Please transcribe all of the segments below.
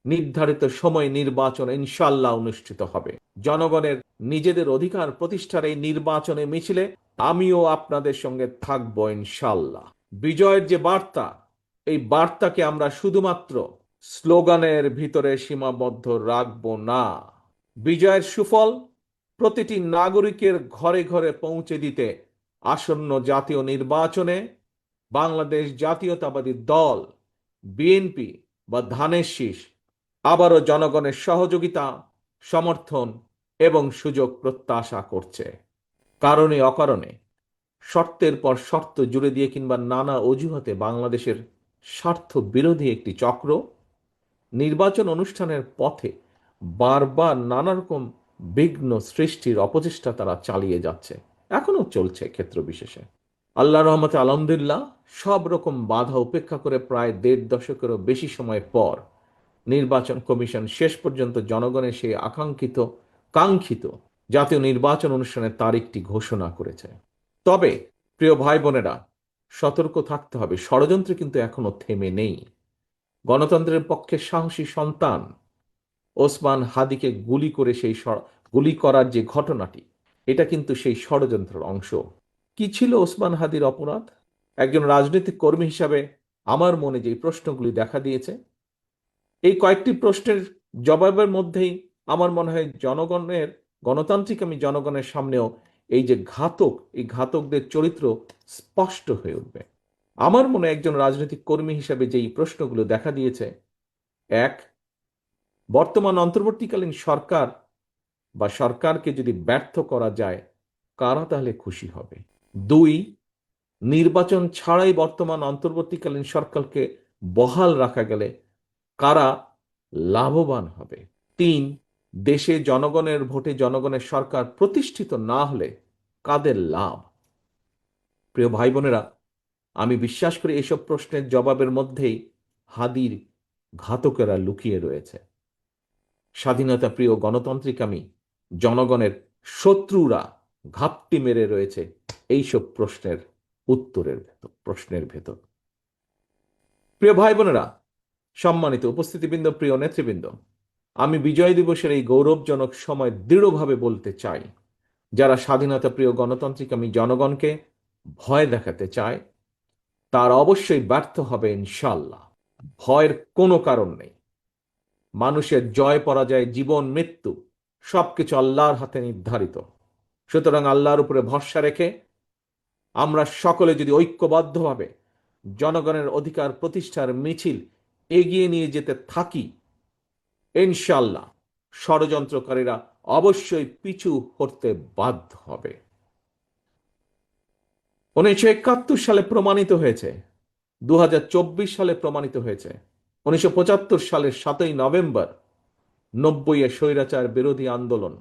নির্ধারিত সময় নির্বাচন ইনশাল্লাহ অনুষ্ঠিত হবে। জনগণের নিজেদের অধিকার প্রতিষ্ঠার এই নির্বাচনে মিছিলে আমিও আপনাদের সঙ্গে থাকবো ইনশাল্লাহ। বিজয়ের যে বার্তা, এই বার্তাকে আমরা শুধুমাত্র স্লোগানের ভিতরে সীমাবদ্ধ রাখবো না। বিজয়ের সুফল প্রতিটি নাগরিকের ঘরে ঘরে পৌঁছে দিতে আসন্ন জাতীয় নির্বাচনে বাংলাদেশ জাতীয়তাবাদী দল বিএনপি বা ধানের শীষ আবারও জনগণের সহযোগিতা, সমর্থন এবং সুযোগ প্রত্যাশা করছে। কারণে অকারণে, শর্তের পর শর্ত জুড়ে দিয়ে কিংবা নানা অজুহাতে বাংলাদেশের স্বার্থ বিরোধী একটি চক্র নির্বাচন অনুষ্ঠানের পথে বারবার নানা রকম বিঘ্ন সৃষ্টির অপচেষ্টা তারা চালিয়ে যাচ্ছে, এখনো চলছে ক্ষেত্র বিশেষে। আল্লাহ রহমতে আলহামদুলিল্লাহ সব রকম বাধা উপেক্ষা করে প্রায় ১.৫ দশকেরও বেশি সময় পর নির্বাচন কমিশন শেষ পর্যন্ত জনগণের সেই কাঙ্ক্ষিত জাতীয় নির্বাচন অনুষ্ঠানের তারিখটি ঘোষণা করেছে। তবে প্রিয় ভাই বোনেরা, সতর্ক থাকতে হবে, ষড়যন্ত্র কিন্তু এখনো থেমে নেই। গণতন্ত্রের পক্ষে সাহসী সন্তান ওসমান হাদিকে গুলি করার যে ঘটনাটি, এটা কিন্তু সেই ষড়যন্ত্রের অংশ। কি ছিল ওসমান হাদির অপরাধ? একজন রাজনৈতিক কর্মী হিসাবে আমার মনে যে প্রশ্নগুলি দেখা দিয়েছে, এই কয়েকটি প্রশ্নের জবাবের মধ্যেই আমার মনে হয় গণতান্ত্রিক আমি জনগণের সামনেও এই যে এই ঘাতকদের চরিত্র স্পষ্ট হয়ে উঠবে। আমার মনে একজন রাজনৈতিক কর্মী হিসাবে যেই প্রশ্নগুলো দেখা দিয়েছে, এক, বর্তমান অন্তর্বর্তীকালীন সরকার বা সরকারকে যদি ব্যর্থ করা যায়, কারা তাহলে খুশি হবে? দুই, নির্বাচন ছাড়াই বর্তমান অন্তর্বর্তীকালীন সরকারকে বহাল রাখা গেলে কারা লাভবান হবে? তিন, দেশে জনগণের ভোটে জনগণের সরকার প্রতিষ্ঠিত না হলে কাদের লাভ? প্রিয় ভাই বোনেরা, আমি বিশ্বাস করি এসব প্রশ্নের জবাবের মধ্যেই হাদির ঘাতকেরা লুকিয়ে রয়েছে। স্বাধীনতা প্রিয় গণতান্ত্রিকামী জনগণের শত্রুরা ঘাপটি মেরে রয়েছে এইসব প্রশ্নের ভেতর। প্রিয় ভাই বোনেরা, সম্মানিত উপস্থিতিবৃন্দ, প্রিয় নেতৃবৃন্দ, আমি বিজয় দিবসের এই গৌরবজনক সময় দৃঢ়ভাবে বলতে চাই, যারা স্বাধীনতা প্রিয় গণতান্ত্রিকামী জনগণকে ভয় দেখাতে চায়, তার অবশ্যই ব্যর্থ হবে ইনশাল্লাহ। ভয়ের কোনো কারণ নেই। মানুষের জয় পরাজয়, জীবন মৃত্যু সবকিছু আল্লাহর হাতে নির্ধারিত। সুতরাং আল্লাহর উপরে ভরসা রেখে আমরা সকলে যদি ঐক্যবদ্ধভাবে জনগণের অধিকার প্রতিষ্ঠার মিছিল এগিয়ে নিয়ে যেতে থাকি, ইনশাল্লাহ ষড়যন্ত্রকারীরা অবশ্যই পিছু হটতে বাধ্য হবে। ১৯৭১ সালে প্রমাণিত হয়েছে, ২০২৪ সালে প্রমাণিত হয়েছে, ১৯৭৫ সালের ৭ই নভেম্বর ৯০-এ স্বৈরাচার বিরোধী আন্দোলন,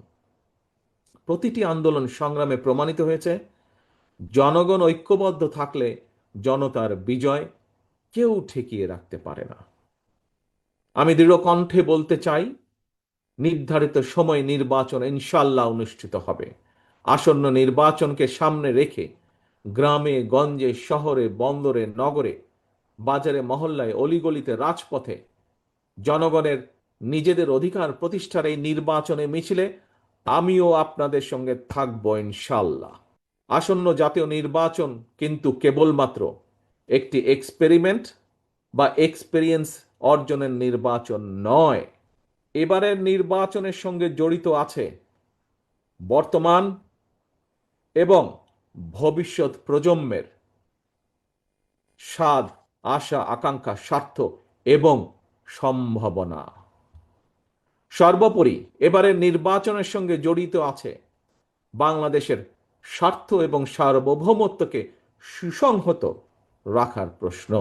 প্রতিটি আন্দোলন সংগ্রামে প্রমাণিত হয়েছে, জনগণ ঐক্যবদ্ধ থাকলে জনতার বিজয় কেউ ঠেকিয়ে রাখতে পারে না। আমি দৃঢ় কণ্ঠে বলতে চাই, নির্ধারিত সময় নির্বাচন ইনশাল্লাহ অনুষ্ঠিত হবে। আসন্ন নির্বাচনকে সামনে রেখে গ্রামে গঞ্জে, শহরে বন্দরে, নগরে, বাজারে মহল্লায়, অলিগলিতে, রাজপথে জনগণের নিজেদের অধিকার প্রতিষ্ঠার এই নির্বাচনে মিছিলে আমিও আপনাদের সঙ্গে থাকবো ইনশাল্লাহ। আসন্ন জাতীয় নির্বাচন কিন্তু কেবলমাত্র একটি এক্সপেরিমেন্ট বা এক্সপেরিয়েন্স অর্জনের নির্বাচন নয়। এবারের নির্বাচনের সঙ্গে জড়িত আছে বর্তমান এবং ভবিষ্যৎ প্রজন্মের স্বাদ, আশা, আকাঙ্ক্ষা, স্বার্থ এবং সম্ভাবনা। সর্বোপরি এবারের নির্বাচনের সঙ্গে জড়িত আছে বাংলাদেশের স্বার্থ এবং সার্বভৌমত্বকে সুসংহত রাখার প্রশ্ন।